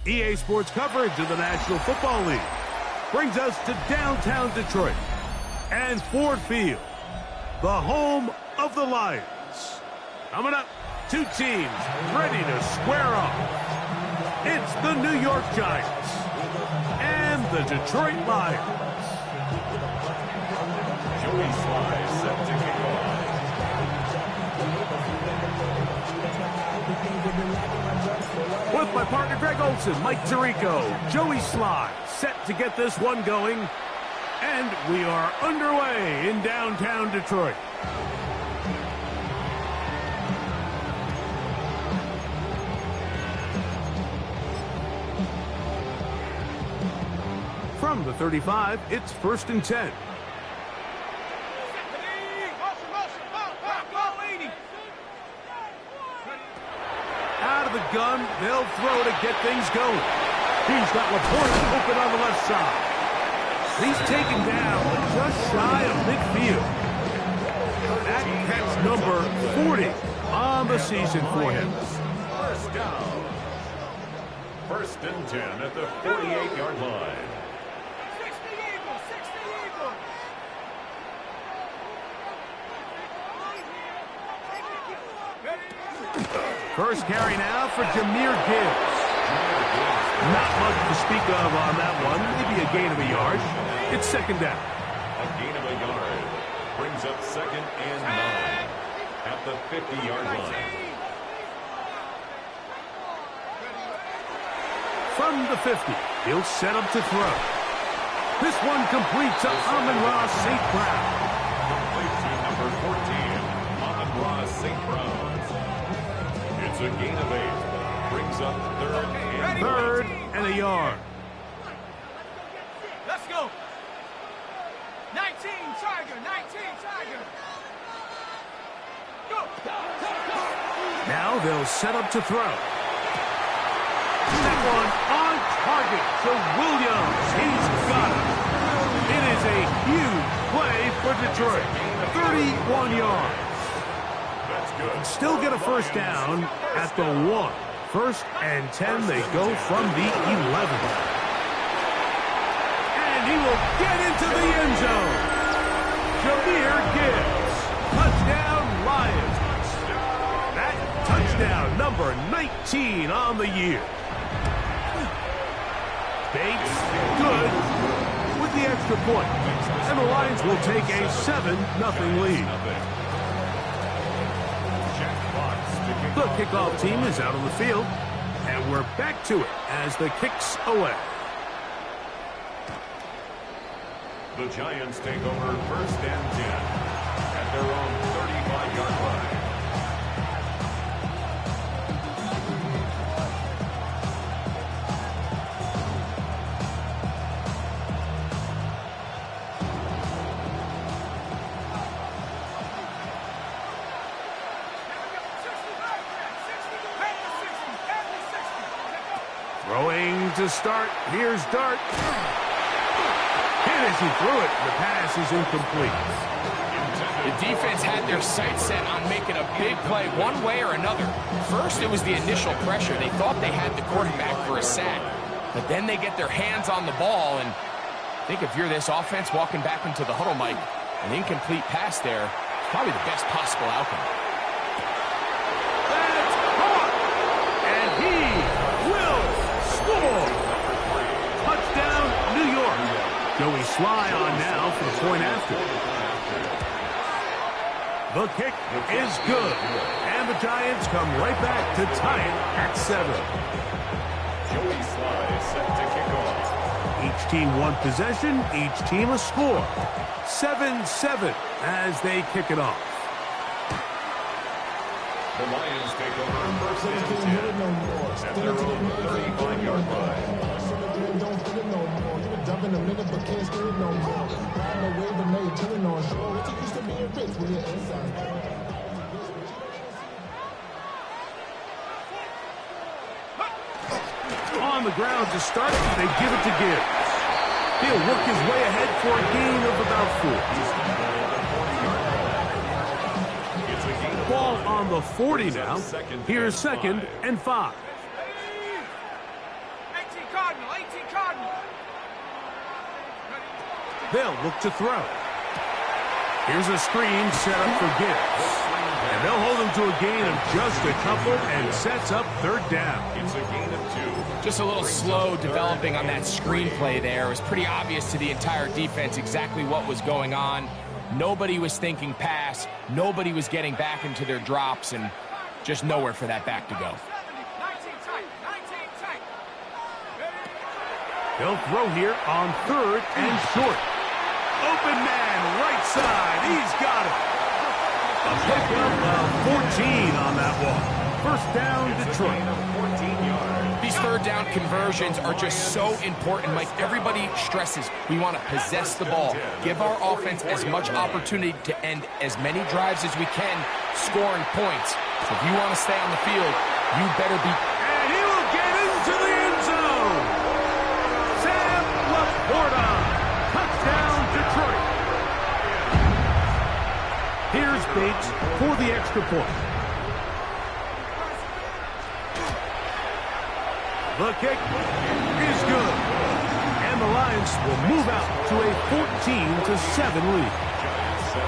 EA Sports coverage of the National Football League brings us to downtown Detroit and Ford Field, the home of the Lions. Coming up, two teams ready to square off. It's the New York Giants and the Detroit Lions. Joey Sly set to kick off. With my partner Greg Olson, Mike Tirico, Joey Sly set to get this one going. And we are underway in downtown Detroit. From the 35, it's 1st and 10. Out of the gun, they'll throw to get things going. He's got Laporte open on the left side. He's taken down just shy of midfield. That catch number 40 on the season for him. First down. 1st and 10 at the 48-yard line. First carry now for Jahmyr Gibbs. Not much to speak of on that one. Maybe a gain of a yard. It's 2nd down. A gain of a yard brings up 2nd and 9 at the 50-yard line. From the 50, he'll set up to throw. This one completes to Amon-Ra St. Brown. Complete to number 14, Amon-Ra St. Brown. It's a gain of 8. Brings up 3rd and a yard. Let's go. 19 Tiger, 19 Tiger. Go. Now they'll set up to throw. That one on target to Williams. He's got it. It is a huge play for Detroit. 31 yards. That's good. Still get a first down at the 1. 1st and 10, they go from the 11. And he will get into the end zone. Jahmyr Gibbs. Touchdown, Lions. That touchdown, number 19 on the year. Bates, good with the extra point. And the Lions will take a 7-0 lead. The kickoff team is out on the field, and we're back to it as the kick's away. The Giants take over 1st and 10 at their own 35-yard line. Throwing to start. Here's Dart. Hit as he threw it. The pass is incomplete. The defense had their sights set on making a big play one way or another. First, it was the initial pressure. They thought they had the quarterback for a sack. But then they get their hands on the ball, and I think if you're this offense walking back into the huddle, Mike, an incomplete pass there is probably the best possible outcome. That's caught! And he will score! Touchdown, New York. Joey Sly on now for the point after. The kick is good. And the Giants come right back to tie it at 7. Joey Sly set to kick off. Each team one possession, each team a score. 7-7 as they kick it off. The Lions take over 1st and 10 at their own 35-yard line. In a minute, but can't screw it no more. Riding the wave, but now you're turning on shore. What you used to being rich when you're inside. On the ground to start, they give it to Gibbs. He'll work his way ahead for a gain of about 4. Ball on the 40 now. Here's 2nd and 5. Cardinal, 18 Cardinal. They'll look to throw. Here's a screen set up for Gibbs. And they'll hold him to a gain of just a couple and sets up third down. It's a gain of 2. Just a little slow developing on that screenplay there. It was pretty obvious to the entire defense exactly what was going on. Nobody was thinking pass. Nobody was getting back into their drops, and just nowhere for that back to go. 19 tight, 19 tight. He'll throw here on third and short. Open man, right side. He's got it. A pickup of 14 on that one. First down, Detroit. 14 yards. These third down conversions are just so important. Like everybody stresses, we want to possess the ball, give our offense as much opportunity to end as many drives as we can, scoring points. So if you want to stay on the field, you better be. And he will get into the end zone. Sam Laporta. Touchdown, Detroit. Here's Bates for the extra point. The kick is good. And the Lions will move out to a 14-7 lead. Giants 7.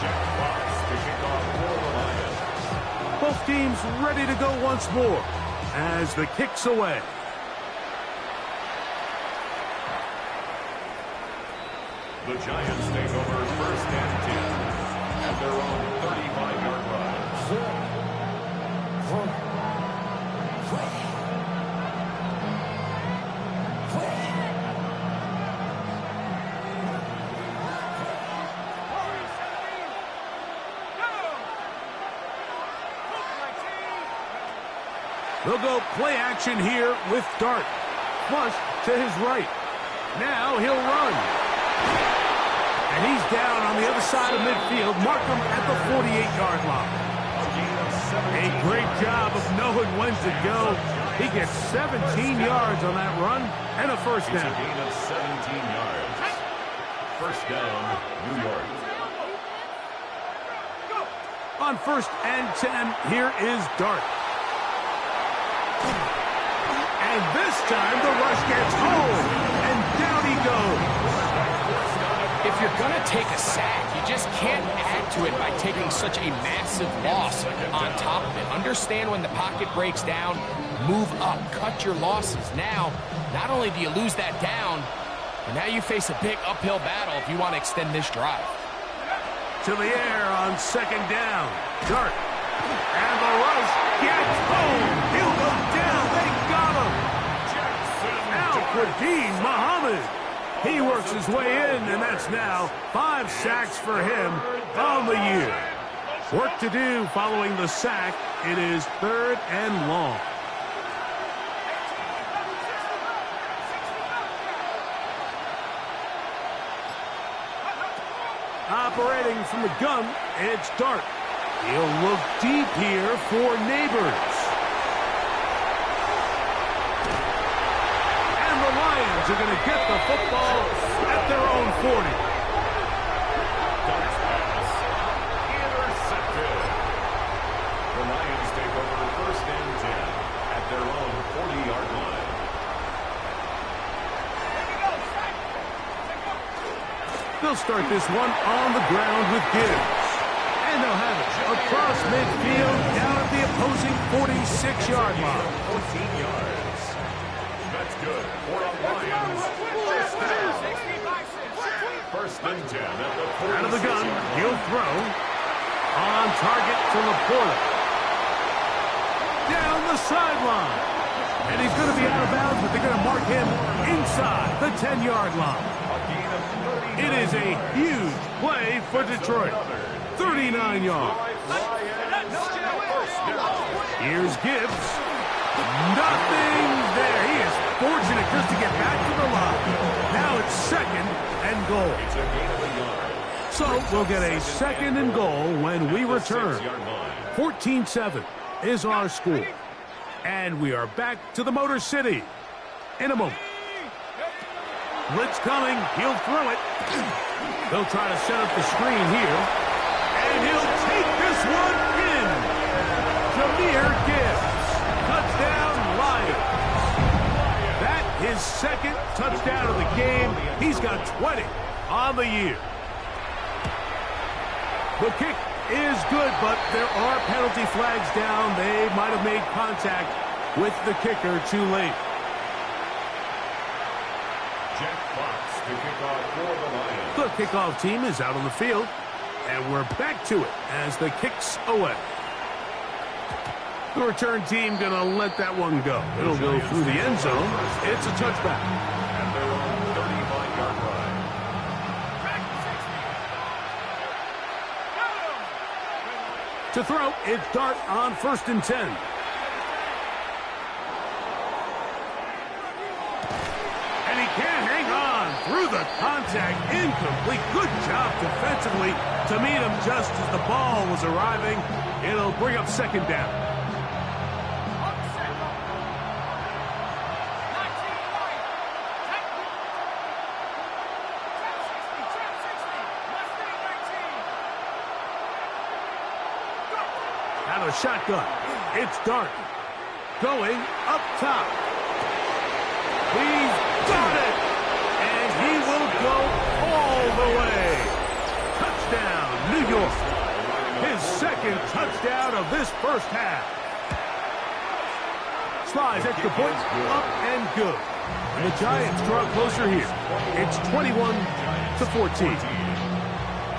Jack Fox to kick off for the Lions. Both teams ready to go once more as the kick's away. The Giants take over first and 10 at their own 35-yard line. They'll go play action here with Dart. Flush to his right. Now he'll run. And he's down on the other side of midfield. Mark him at the 48-yard line. A great job of knowing when to go. He gets 17 yards on that run and a first It's a down. gain of 17 yards. First down, New York. On first and 10, here is Dart. And this time the rush gets home. And down he goes. If you're going to take a sack, you just can't add to it by taking such a massive loss on top of it. Understand when the pocket breaks down, move up, cut your losses. Now, not only do you lose that down, but now you face a big uphill battle if you want to extend this drive. To the air on second down. Dart. And the rush gets home. He'll go down. They got him. Now Qadim Muhammad. He works his way in, and that's now 5 sacks for him on the year. Work to do following the sack. It is third and long. Operating from the gun, it's Dart. He'll look deep here for Neighbors. And the Lions are going to get the football at their own 40. Dart's pass. Intercepted. The Lions take over first and 10 at their own 40-yard line. They'll start this one on the ground with Gibbs. And they'll have it across midfield down at the opposing 46-yard line. 14 yards. That's good for the Lions. First down. First and 10 at the 46. Out of the gun, he'll throw. On target to Laporta. Down the sideline. And he's going to be out of bounds, but they're going to mark him inside the 10-yard line. It is a huge play for Detroit. 39 yards. Here's Gibbs. Nothing there. He is fortunate just to get back to the line. Now it's second and goal. It's a gain of a yard. So we'll get a second and goal when we return. 14-7 is our score. And we are back to the Motor City in a moment. Blitz coming. He'll throw it. They'll try to set up the screen here. And he'll take this one in. Jahmyr Gibbs. Touchdown, Lions. second touchdown of the game. He's got 20 on the year. The kick is good, but there are penalty flags down. They might have made contact with the kicker too late. Jack Fox to kick off for the Lions. The kickoff team is out on the field, and we're back to it as the kick's away. The return team going to let that one go. It'll go through the end zone. It's a touchback. At their own 35-yard line. To throw, it's Dart on 1st and 10. And he can't hang on through the contact. Incomplete. Good job defensively to meet him just as the ball was arriving. It'll bring up 2nd down. Out of shotgun. It's Dart. Going up top. He's got it! And he will go all the way. Touchdown, New York. His 2nd touchdown of this first half. Slides at the point, up and good. And the Giants draw closer here. It's 21-14.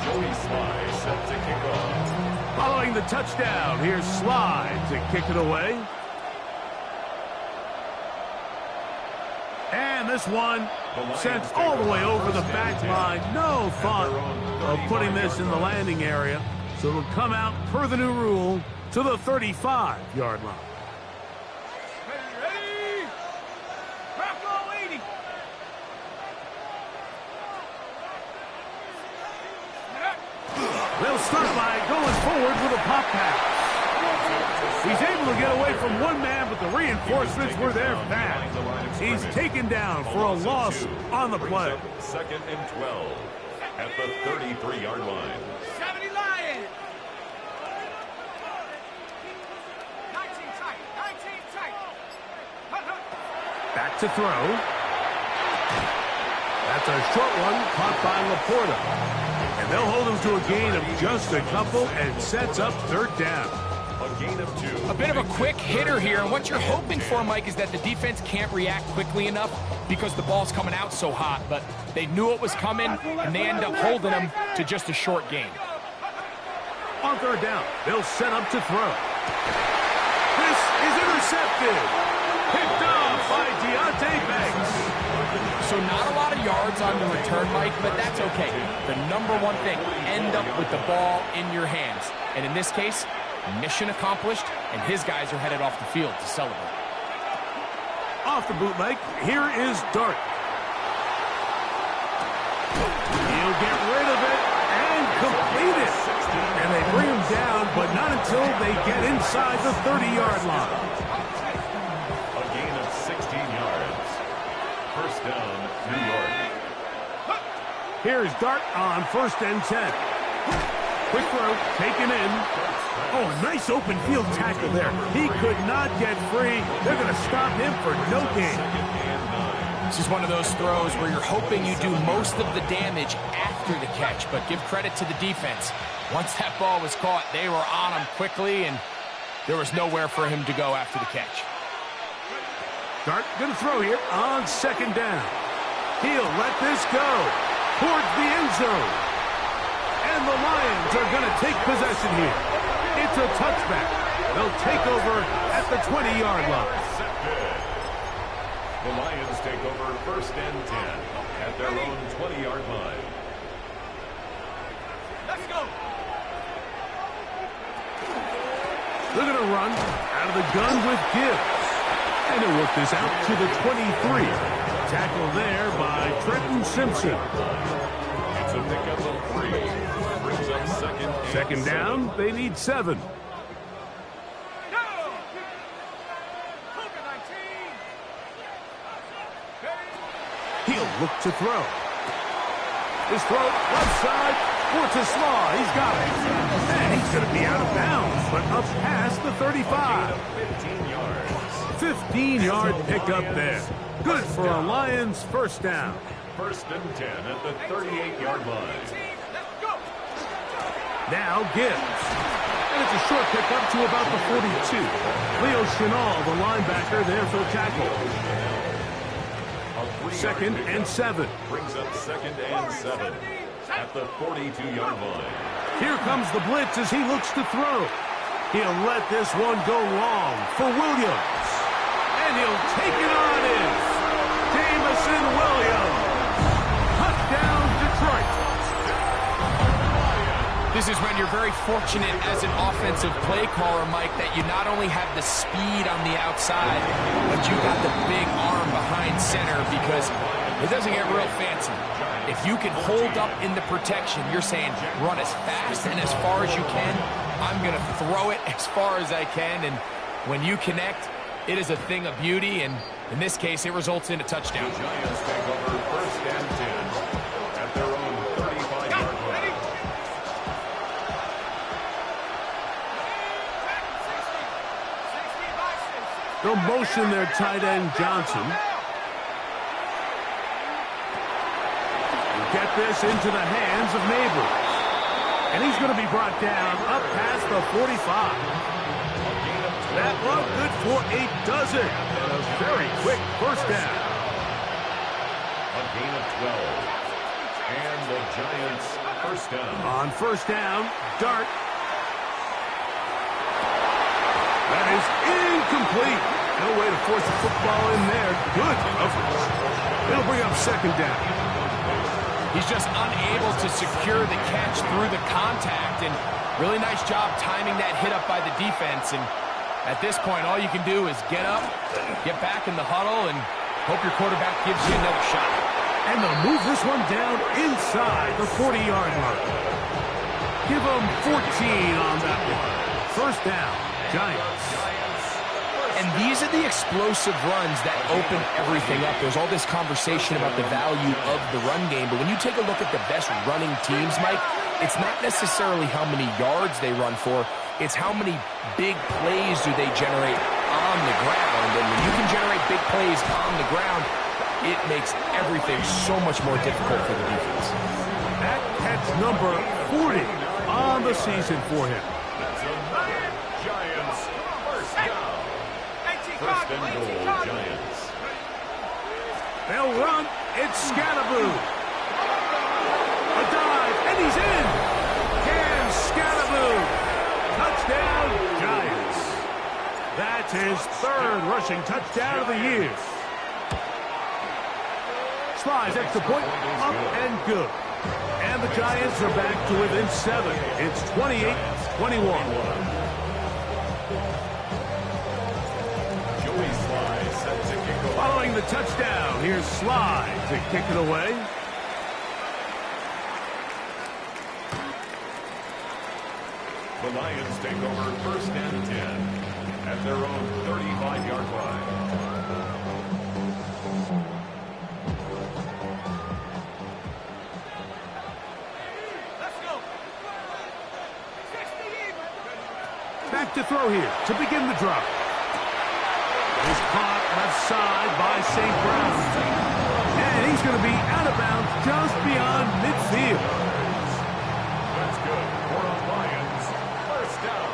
Joey Sly set to kick off. Following the touchdown, here's Slide to kick it away. And this one sent all the way over the back line. No thought of putting this in the landing area. So it'll come out per the new rule to the 35-yard line. Ready? Bravo 80. They'll start by going forward with a pop pass. He's able to get away from one man, but the reinforcements were there fast. He's taken down for a loss on the play. 2nd and 12 at the 33-yard line. 70 Lions. 19 tight. 19 tight. Back to throw. That's a short one caught by Laporta. And they'll hold him to a gain of just a couple and sets up 3rd down. A gain of 2. A bit of a quick hitter here, and what you're hoping for, Mike, is that the defense can't react quickly enough because the ball's coming out so hot, but they knew it was coming, and they end up holding him to just a short gain. On 3rd down, they'll set up to throw. This is intercepted. Picked off by Deontay Banks. So not a lot of yards on the return, Mike, but that's okay. The number one thing, end up with the ball in your hands. And in this case, mission accomplished, and his guys are headed off the field to celebrate. Off the bootleg, here is Dart. He'll get rid of it and complete it. And they bring him down, but not until they get inside the 30-yard line. A gain of 16 yards. 1st down, New York. Here's Dart on 1st and 10. Quick throw, taken in. Oh, a nice open field tackle there. He could not get free. They're going to stop him for no gain. This is one of those throws where you're hoping you do most of the damage after the catch, but give credit to the defense. Once that ball was caught, they were on him quickly, and there was nowhere for him to go after the catch. Dart going to throw here on 2nd down. He'll let this go towards the end zone. And the Lions are going to take possession here. It's a touchback. They'll take over at the 20-yard line. The Lions take over 1st and 10 at their own 20-yard line. Let's go. They're going to run out of the gun with Gibbs. And he'll work this out to the 23. Tackle there by Trenton Simpson. It's a pickup of 3. Brings up 2nd down, they need 7. He'll look to throw. His throw, left side, for to Slaw. He's got it. And he's going to be out of bounds, but up past the 35. 15 yards. 15-yard pickup there. Good for a Lions first down. First and 10 at the 38-yard line. Let's go. Now Gibbs. And it's a short pickup to about the 42. Leo Chenal, the linebacker, there for the tackle. Second and 7. Brings up second and 7 at the 42-yard line. Here comes the blitz as he looks to throw. He'll let this one go long for Williams. And he'll take it on in. Jamison Williams. Touchdown, Detroit. This is when you're very fortunate as an offensive play caller, Mike, that you not only have the speed on the outside, but you got the big arm behind center because it doesn't get real fancy. If you can hold up in the protection, you're saying run as fast and as far as you can. I'm going to throw it as far as I can, and when you connect, it is a thing of beauty, and in this case, it results in a touchdown. The Giants take over first and 10 at their own 35-yard line. They'll motion their tight end, Johnson. Get this into the hands of Neighbors. And he's going to be brought down up past the 45. That one good for a dozen. And a very quick first down. A gain of 12. And the Giants first down. On first down, Dart. That is incomplete. No way to force the football in there. Good coverage. It'll bring up second down. He's just unable to secure the catch through the contact, and really nice job timing that hit up by the defense. And at this point, all you can do is get up, get back in the huddle, and hope your quarterback gives you another shot. And they'll move this one down inside the 40-yard mark. Give them 14 on that one. First down, Giants. And these are the explosive runs that open everything up. There's all this conversation about the value of the run game, but when you take a look at the best running teams, Mike, it's not necessarily how many yards they run for, it's how many big plays do they generate on the ground. And when you can generate big plays on the ground, it makes everything so much more difficult for the defense. That catch number 40 on the season for him. That's another Giants first down. First and goal, Giants. They'll run. It's Scatterboo. A dive, and he's in. Cam Scatterboo. Touchdown, Giants. That's his third rushing touchdown of the year. Slides extra point, up and good. And the Giants are back to within 7. It's 28-21. Following the touchdown, here's Sly to kick it away. The Lions take over first and 10 at their own 35-yard line. Let's go. Back to throw here to begin the drive. Is caught left side by St. Brown. And he's going to be out of bounds just beyond midfield. That's good for a Lions first down.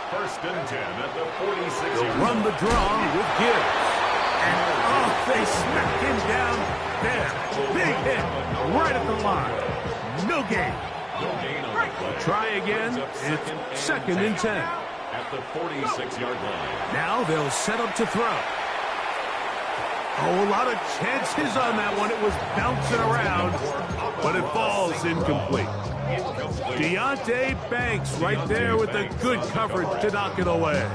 First and 10 at the 46. They'll run the draw with Gibbs. And oh, they smack him down there. Big hit right at the line. No gain. No gain on the play. Try again. It's second and 10. At the 46-yard line. Now they'll set up to throw. Oh, a lot of chances on that one. It was bouncing around, but it falls incomplete. Deontay Banks right there with the good coverage to knock it away.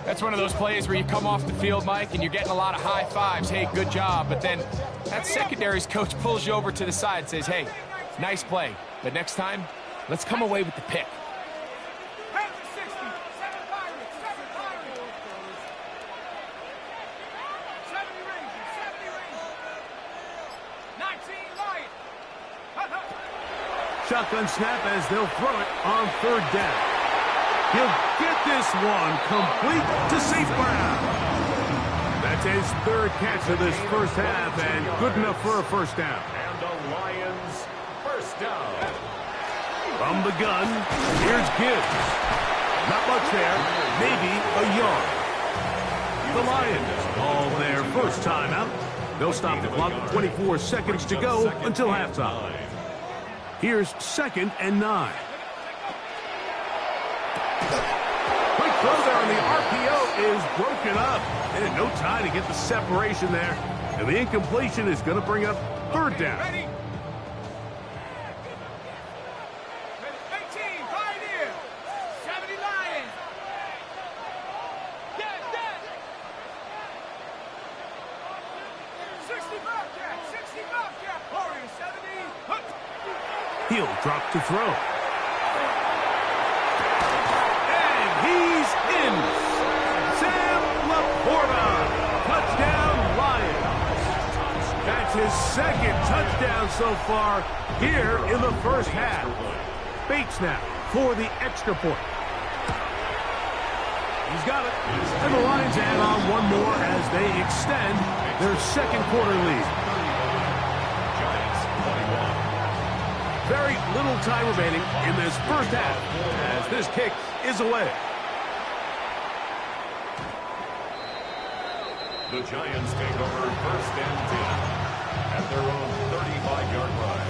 That's one of those plays where you come off the field, Mike, and you're getting a lot of high fives. Hey, good job. But then that secondary's coach pulls you over to the side and says, hey, nice play, but next time, let's come away with the pick. Shotgun snap as they'll throw it on third down. He'll get this one complete to St. Brown. That That's his third catch of this first half, and good enough for a first down. And the Lions first down. From the gun, here's Gibbs. Not much there, maybe a yard. The Lions call their first timeout. They'll stop the clock with 24 seconds to go until halftime. Here's 2nd and 9. Quick throw there on the RPO is broken up. And no time to get the separation there. And the incompletion is going to bring up 3rd down. Ready? 18, Pioneer. 70 Lions. Dead. 60 Bobcat. 60 Bobcat. Warrior 70. He'll drop to throw. And he's in. Sam Laporta. Touchdown, Lions. That's his 2nd touchdown so far here in the first half. Bates now for the extra point. He's got it. And the Lions add on one more as they extend their 2nd quarter lead. Giants 21. Very little time remaining in this first half as this kick is away. The Giants take over 1st and 10 at their own 35-yard line.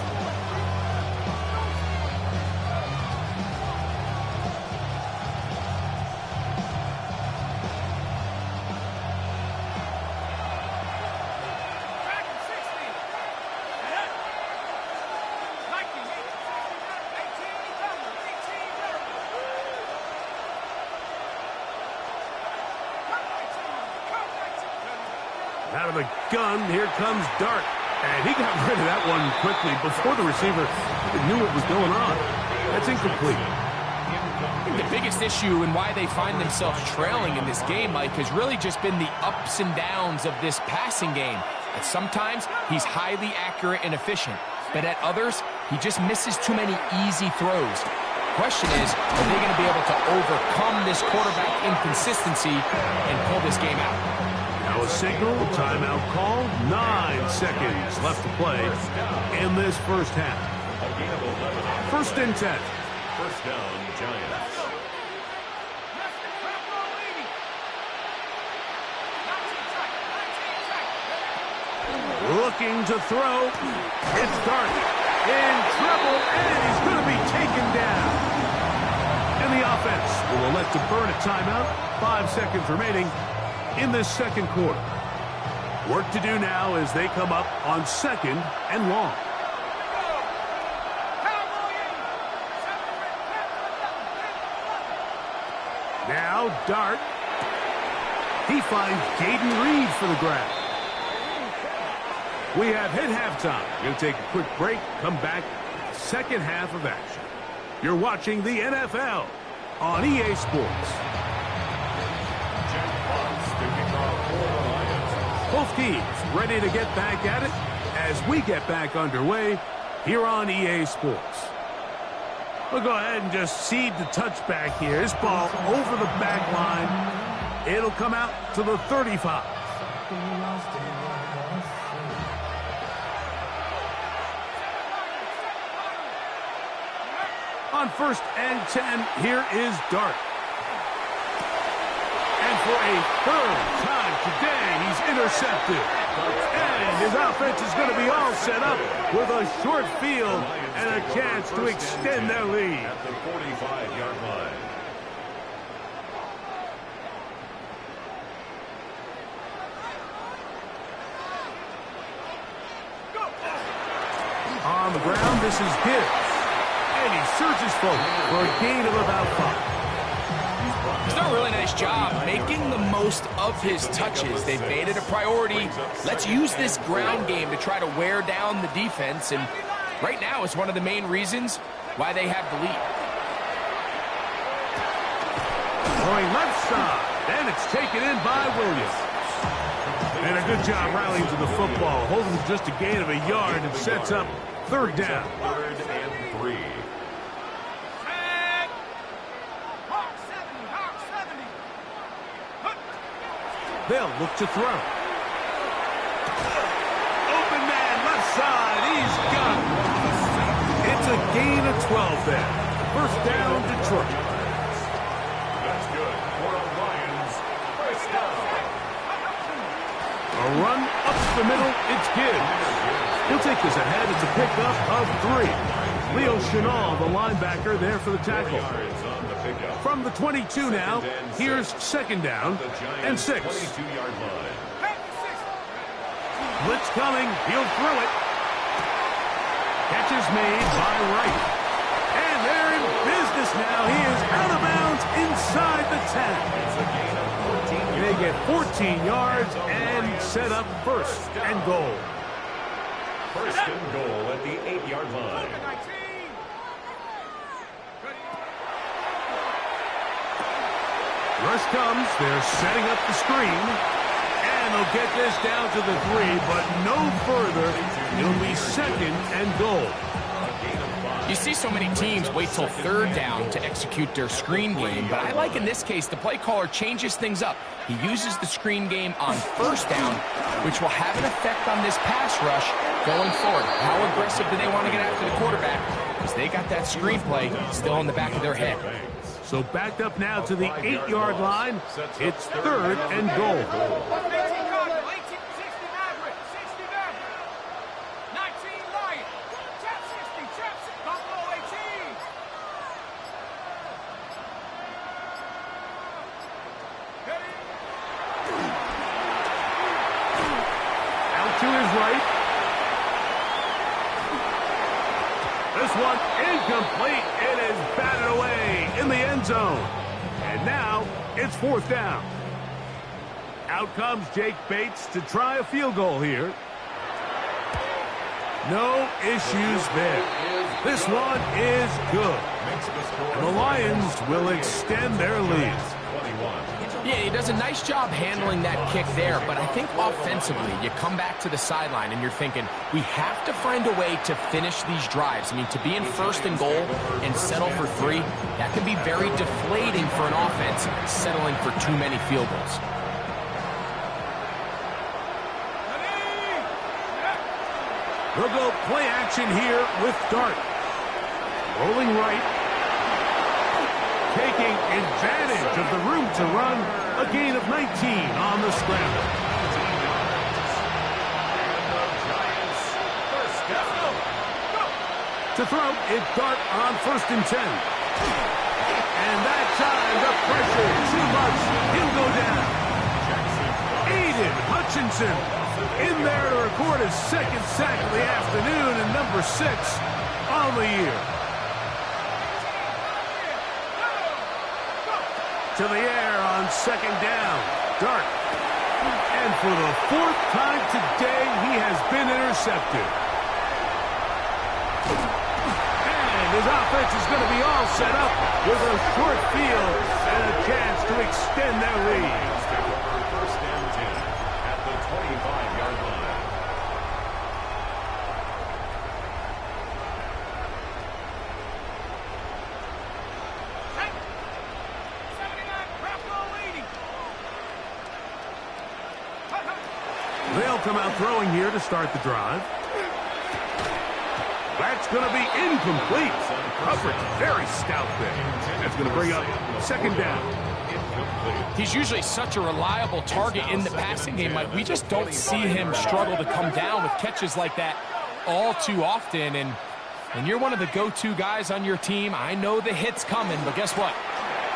Back in 60. Viking 18 double. 18 double. Out of the gun, here comes Dart. And he got rid of that one quickly before the receiver knew what was going on. That's incomplete. I think the biggest issue and why they find themselves trailing in this game, Mike, has really just been the ups and downs of this passing game. At sometimes, he's highly accurate and efficient. But at others, he just misses too many easy throws. Question is, are they going to be able to overcome this quarterback inconsistency and pull this game out? Now a signal, timeout call, 9 seconds left to play in this first half. A gain of 11. 1st and 10. First down, Giants. Looking to throw. It's Dart in trouble, and he's going to be taken down. And the offense will elect to burn a timeout. 5 seconds remaining in this 2nd quarter. Work to do now as they come up on 2nd and long. Now Dart. He finds Jaden Reed for the grab. We have hit halftime. We'll take a quick break, come back, 2nd half of action. You're watching the NFL on EA Sports. Both teams ready to get back at it as we get back underway here on EA Sports. We'll go ahead and just cede the touchback here. This ball over the back line. It'll come out to the 35. On 1st and 10, here is Dart. And for a 3rd time today, he's intercepted. And his offense is going to be all set up with a short field and a chance to extend their lead. At the 45-yard line. On the ground, this is Gibbs. And he surges forward for a gain of about 5. He's done a really nice job making the most of his touches. They've made it a priority. Let's use this ground game to try to wear down the defense. And right now, it's one of the main reasons why they have the lead. Going left side, and it's taken in by Williams. And a good job rallying to the football, holding just a gain of a yard and sets up 3rd down. 3rd and 3. They'll look to throw. Open man, left side. He's got it. It's a gain of 12 there. First down, Detroit. That's good for a Lions first down. A run up the middle. It's Gibbs. He'll take this ahead. It's a pickup of 3. Leo Chenal, the linebacker, there for the tackle. From the 22 now, here's second down and 6. 22-yard line. Blitz coming. He'll throw it. Catch is made by Wright. And they're in business now. He is out of bounds inside the 10. They get 14 yards and set up first and goal. First and goal at the 8-yard line. Rush comes. They're setting up the screen. And they'll get this down to the 3, but no further. It'll be second and goal. You see so many teams wait till third down to execute their screen game, but I like in this case the play caller changes things up. He uses the screen game on first down, which will have an effect on this pass rush going forward. How aggressive do they want to get after the quarterback? Because they got that screen play still in the back of their head. So backed up now to the 8-yard line. It's third and goal. To his right. This one incomplete. It is batted away in the end zone. And now it's fourth down. Out comes Jake Bates to try a field goal here. No issues there. This one is good. And the Lions will extend their lead. Yeah, he does a nice job handling that kick there, but I think offensively, you come back to the sideline and you're thinking, we have to find a way to finish these drives. I mean, to be in first and goal and settle for 3, that can be very deflating for an offense settling for too many field goals. They'll go play action here with Dart. Rolling right. Taking advantage of the room to run, a gain of 19 on the scramble. To throw, it's Dart on first and 10. And that time, the pressure too much. He'll go down. Aiden Hutchinson in there to record his second sack of the afternoon and number 6 on the year. To the air on second down. Dart. And for the 4th time today, he has been intercepted. And his offense is going to be all set up with a short field and a chance to extend their lead. First and 10 at the 25-yard line. They'll come out throwing here to start the drive. That's going to be incomplete. Coverage very stout there. That's going to bring up second down. He's usually such a reliable target in the passing game, Mike. We just don't see him struggle to come down with catches like that all too often. And you're one of the go-to guys on your team. I know the hit's coming, but guess what?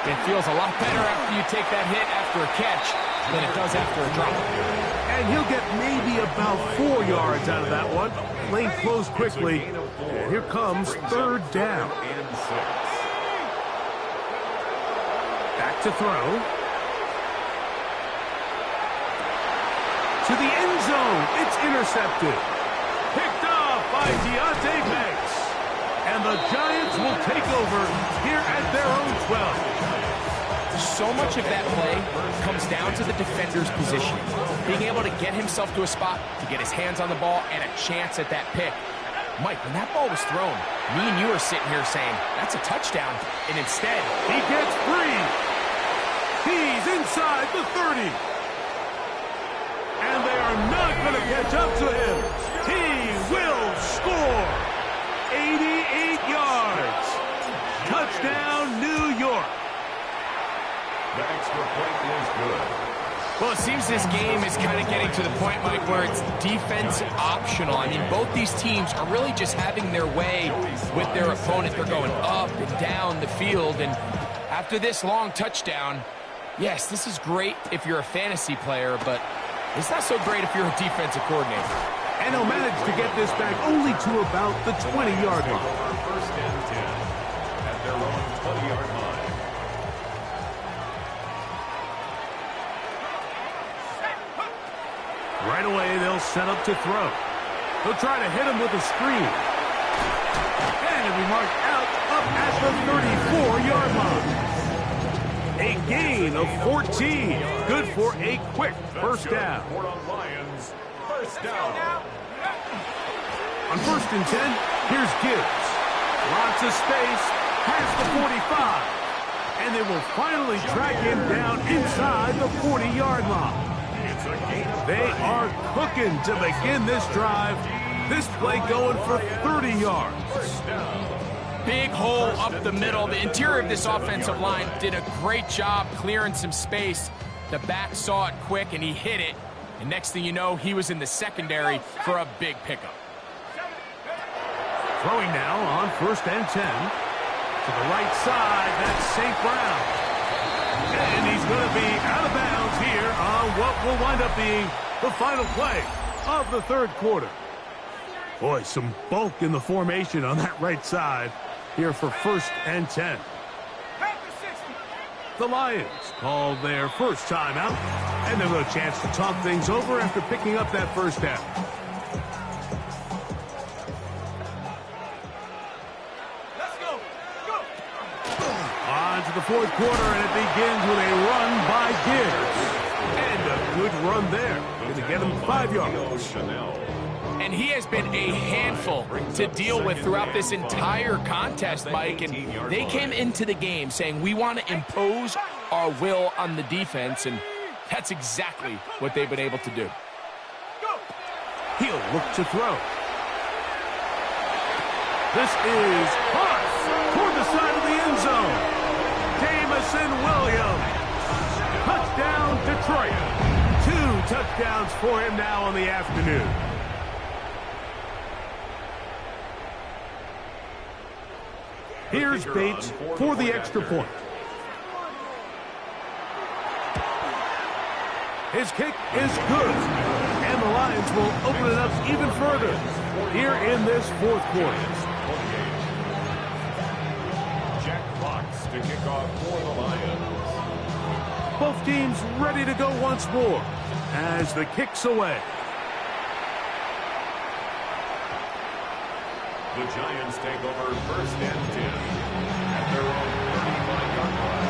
It feels a lot better after you take that hit after a catch than it does after a drop. And he'll get maybe about 4 yards out of that one. Lane closed quickly. And here comes third down. Back to throw. To the end zone. It's intercepted. Picked off by Deontay Banks. And the Giants will take over here at their own 12. So much of that play comes down to the defender's positioning. Being able to get himself to a spot, to get his hands on the ball, and a chance at that pick. Mike, when that ball was thrown, me and you are sitting here saying, that's a touchdown. And instead, he gets free. He's inside the 30. And they are not going to catch up to him. He will score. 88 yards. Touchdown, New York. The extra point is good. Well, it seems this game is kind of getting to the point, Mike, where it's defense optional. I mean, both these teams are really just having their way with their opponent. They're going up and down the field, and after this long touchdown, yes, this is great if you're a fantasy player, but it's not so great if you're a defensive coordinator. And he'll manage to get this back only to about the 20-yard line. First and 10 at their own 20-yard line. Right away, they'll set up to throw. They'll try to hit him with a screen. And it'll be marked out up at the 34-yard line. A gain of 14. Good for a quick first down. Lions, first down. On first and 10, here's Gibbs. Lots of space, past the 45. And they will finally track him down inside the 40-yard line. They are cooking to begin this drive. This play going for 30 yards. Big hole up the middle. The interior of this offensive line did a great job clearing some space. The back saw it quick, and he hit it. And next thing you know, he was in the secondary for a big pickup. Throwing now on first and 10. To the right side, that's St. Brown. And he's going to be out of bounds here on what will wind up being the final play of the third quarter. Boy, some bulk in the formation on that right side here for first and 10. The Lions call their first timeout, and they'll have a chance to talk things over after picking up that first down. On to the fourth quarter, and it begins with a run by Gibbs. And a good run there. Going to get him 5 yards. And he has been a handful to deal with throughout this entire contest, Mike. And they came into the game saying, we want to impose our will on the defense. And that's exactly what they've been able to do. He'll look to throw. This is caught toward the side of the end zone. Jamison Williams. Touchdown, Detroit. 2 touchdowns for him now on the afternoon. Here's Bates for the extra point. His kick is good. And the Lions will open it up even further here in this fourth quarter. To kick off for the Lions. Both teams ready to go once more as the kick's away. The Giants take over first and 10 at their own 35-yard line.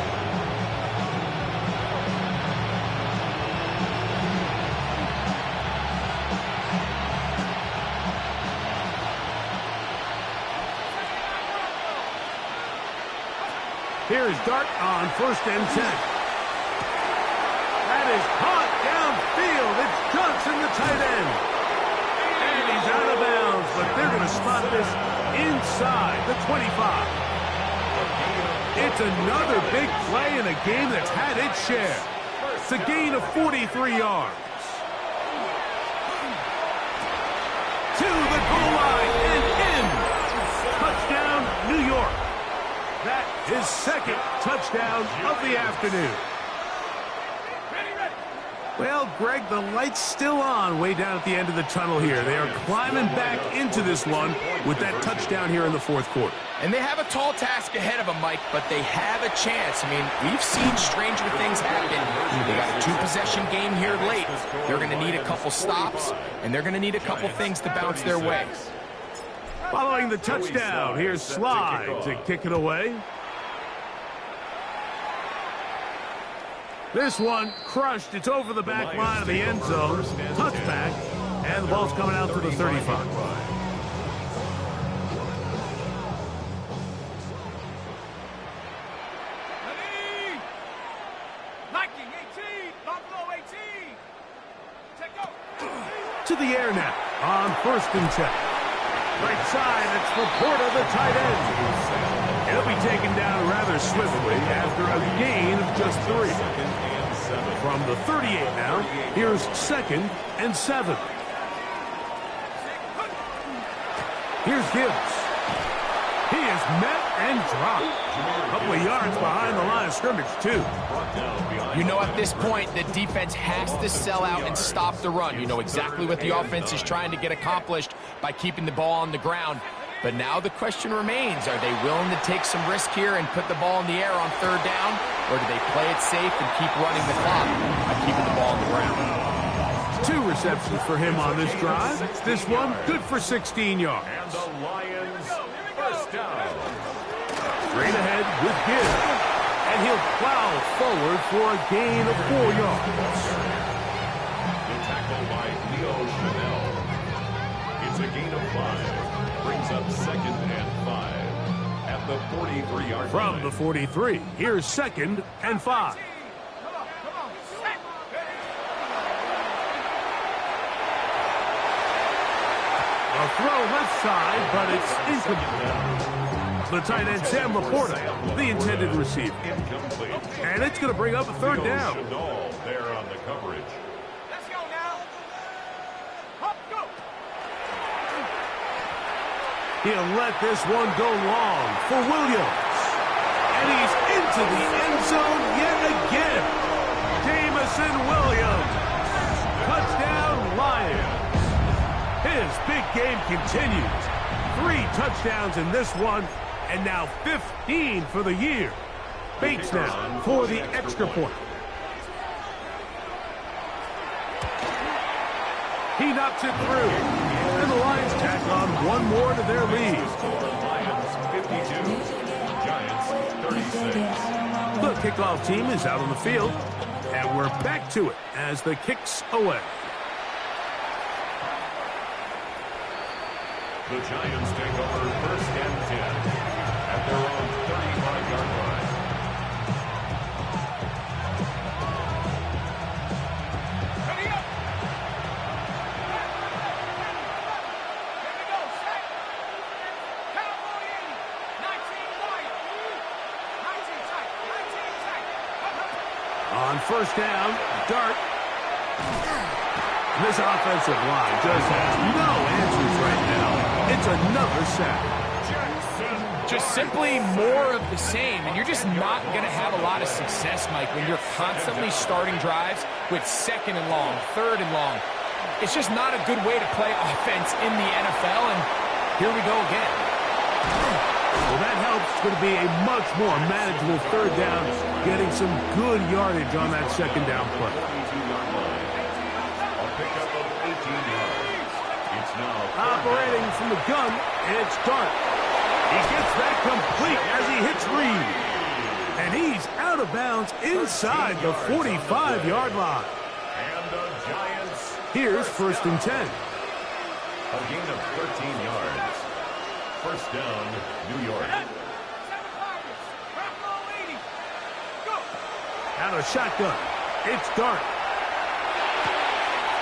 Here's Dart on first and 10. That is caught downfield. It's Johnson, the tight end. And he's out of bounds, but they're going to spot this inside the 25. It's another big play in a game that's had its share. It's a gain of 43 yards. To the goal line and in. Touchdown, New York. That is second touchdown of the afternoon. Well, Greg, the light's still on way down at the end of the tunnel here. They are climbing back into this one with that touchdown here in the fourth quarter. And they have a tall task ahead of them, Mike, but they have a chance. I mean, we've seen stranger things happen. They got a 2-possession game here late. They're going to need a couple stops, and they're going to need a couple things to bounce their way. Following the touchdown, here's Slide to kick it away. This one crushed. It's over the back line of the end zone. Touchback, and the ball's coming out to the 35. to the air now on 1st and 10. Right side, it's Laporta, the tight end. He'll be taken down rather swiftly after a gain of just 3. From the 38 now, here's 2nd and 7. Here's Gibbs. He is met and dropped. A couple of yards behind the line of scrimmage, too. You know, at this point, the defense has to sell out and stop the run. You know exactly what the offense is trying to get accomplished by keeping the ball on the ground. But now the question remains, are they willing to take some risk here and put the ball in the air on 3rd down? Or do they play it safe and keep running the clock by keeping the ball on the ground? 2 receptions for him on this drive. This one, good for 16 yards. And the Lions, 1st down. Straight ahead with Gibbs. And he'll plow forward for a gain of 4 yards. The tackle by Leo Chanel. It's a gain of 5. Brings up 2nd and 5 at the 43-yard line. From the 43, here's 2nd and 5. A throw left side, but it's incomplete. The tight end, Sam Laporta, the intended receiver. Incomplete. And it's going to bring up a 3rd down. Chanel there on the coverage. Let's go now. Up, go. He'll let this one go long for Williams. And he's into the end zone yet again. Jamison Williams. Touchdown, Lions. His big game continues. 3 touchdowns in this one, and now 15 for the year. Bates now for the extra point. He knocks it through. And the Lions tack on 1 more to their lead. Lions 52, Giants 36. The kickoff team is out on the field, and we're back to it as the kick's away. The Giants take over 1st and 10 at their own 35-yard line. Ready up. Here we go. Set. Cowboy 80. 19 wide. 19 tight. 19 tight. On 1st down, Dart. This offensive line just has no answers right now. It's another sack. Just simply more of the same, and you're just not going to have a lot of success, Mike, when you're constantly starting drives with 2nd and long, 3rd and long. It's just not a good way to play offense in the NFL, and here we go again. Well, that helps. It's going to be a much more manageable 3rd down, getting some good yardage on that 2nd down play. 42-yard line. A pickup of 18 yards. It's now Operating from the gun, it's Dart. He gets that complete as he hits Reed. And he's out of bounds inside the 45-yard line. And the Giants. Here's 1st and 10. A gain of 13 yards. 1st down, New York. 7 pockets. Bravo 80. Go. Out of shotgun, it's Dart.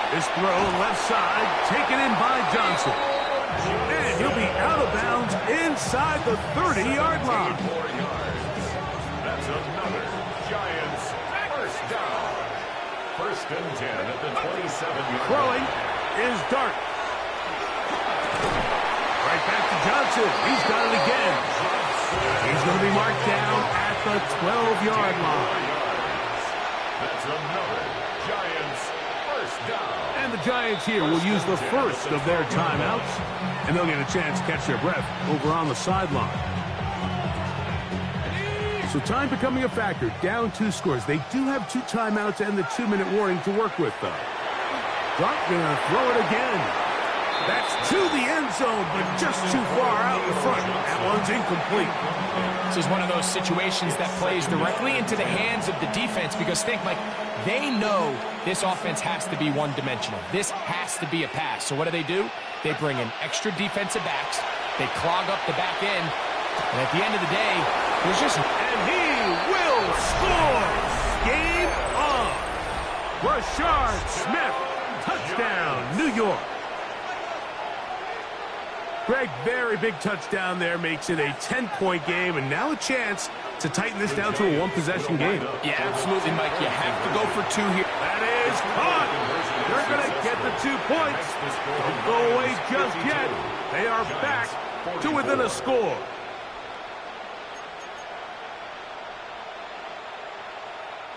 This throw left side, taken in by Johnson. And he'll be out of bounds inside the 30-yard line. 4 yards. That's another Giants 1st down. 1st and 10 at the 27-yard Throwing line. is Dart. Right back to Johnson. He's got it again. He's going to be marked down at the 12-yard line. That's another Giants 1st down. And the Giants here will use the first of their timeouts, and they'll get a chance to catch their breath over on the sideline. So time becoming a factor, down 2 scores. They do have 2 timeouts and the 2-minute warning to work with, though. Dart going to throw it again. That's to the end zone, but just too far out in front. That one's incomplete. This is one of those situations that plays directly into the hands of the defense because think, Mike, they know this offense has to be one-dimensional. This has to be a pass. So what do? They bring in extra defensive backs. They clog up the back end. And at the end of the day, there's just... And he will score! Game on! Rashard Smith Touchdown, New York. Greg, very big touchdown there, makes it a 10-point game, and now a chance to tighten this down to a one-possession game. Yeah, absolutely, Mike. You have to go for two here. That is caught. They're going to get the 2 points. Don't go away just yet. They are back to within a score.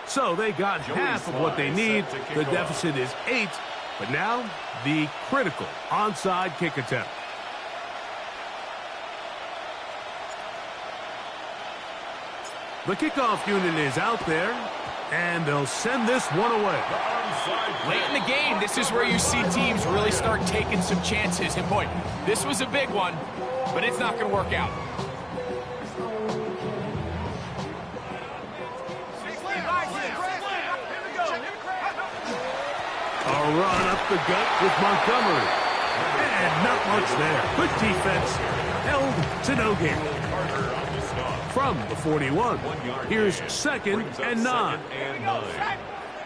So they got half of what they need. The deficit is 8, but now the critical onside kick attempt. The kickoff unit is out there, and they'll send this one away. Late in the game, this is where you see teams really start taking some chances. And boy, this was a big one, but it's not going to work out. A run up the gut with Montgomery. And not much there. Good defense. Held to no gain. From the 41, here's 2nd and 9.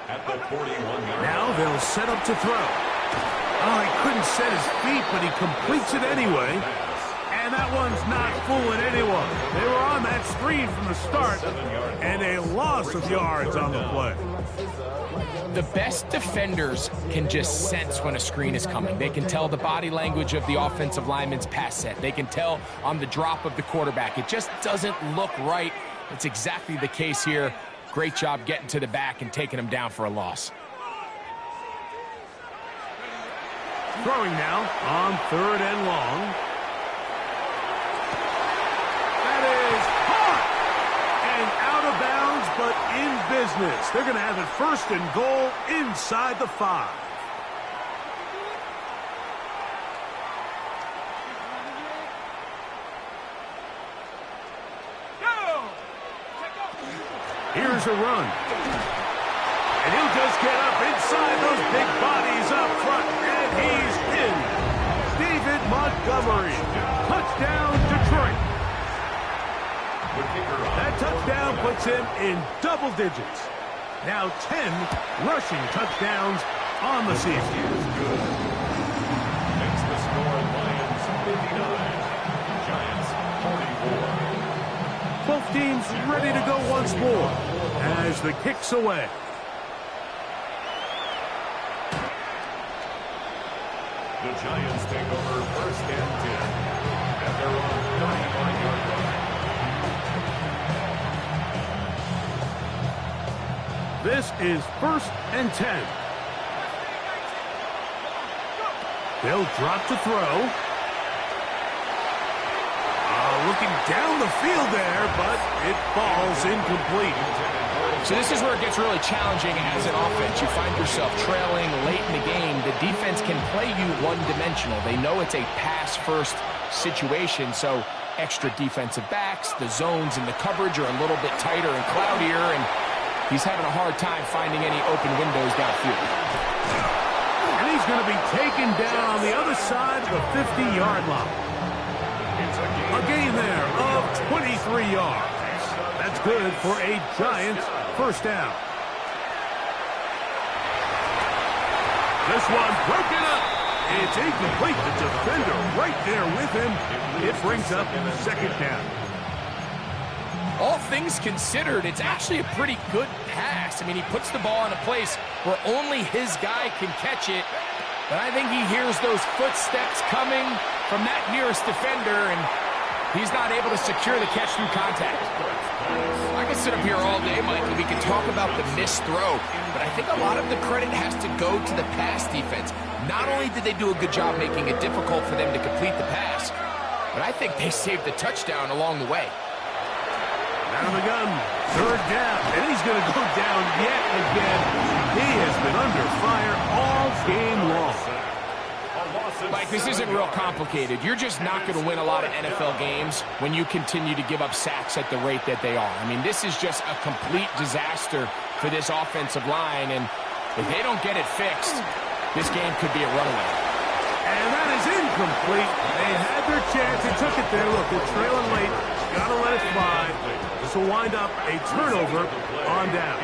At the 41-yard. Now they'll set up to throw. Oh, he couldn't set his feet, but he completes it anyway. And that one's not fooling anyone. They were on that screen from the start, and a loss of yards on the play. The best defenders can just sense when a screen is coming. They can tell the body language of the offensive lineman's pass set. They can tell on the drop of the quarterback. It just doesn't look right. It's exactly the case here. Great job getting to the back and taking him down for a loss. Throwing now on 3rd and long. That is caught and out of bounds, but in business. They're going to have it 1st and goal inside the 5. Here's a run. And he'll just get up inside those big bodies up front. And he's in. David Montgomery. Touchdown, Detroit. That touchdown puts him in double digits. Now 10 rushing touchdowns on the season. Makes the score Lions 59, Giants 44. Both teams ready to go once more as the kick's away. The Giants take over 1st and 10 at their own 35-yard line. This is 1st and 10. They'll drop to throw. Looking down the field there, but it falls incomplete. So this is where it gets really challenging as an offense. You find yourself trailing late in the game. The defense can play you one-dimensional. They know it's a pass-first situation, so extra defensive backs, the zones and the coverage are a little bit tighter and cloudier, and he's having a hard time finding any open windows downfield. And he's going to be taken down on the other side of the 50-yard line. A gain there of 23 yards. That's good for a Giants 1st down. This one broken up. It's incomplete. The defender right there with him. It brings up 2nd down. All things considered, it's actually a pretty good pass. I mean, he puts the ball in a place where only his guy can catch it. But I think he hears those footsteps coming from that nearest defender, and he's not able to secure the catch through contact. I could sit up here all day, Mike, and we can talk about the missed throw, but I think a lot of the credit has to go to the pass defense. Not only did they do a good job making it difficult for them to complete the pass, but I think they saved the touchdown along the way. Out of the gun, 3rd down, and he's going to go down yet again. He has been under fire all game long. Mike, this isn't real complicated. You're just not going to win a lot of NFL games when you continue to give up sacks at the rate that they are. I mean, this is just a complete disaster for this offensive line, and if they don't get it fixed, this game could be a runaway. And that is incomplete. They had their chance. They took it there. Look, they're trailing late. Got to let it fly. This will wind up a turnover on down.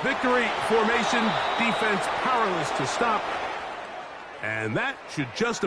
Victory formation, defense powerless to stop. And that should just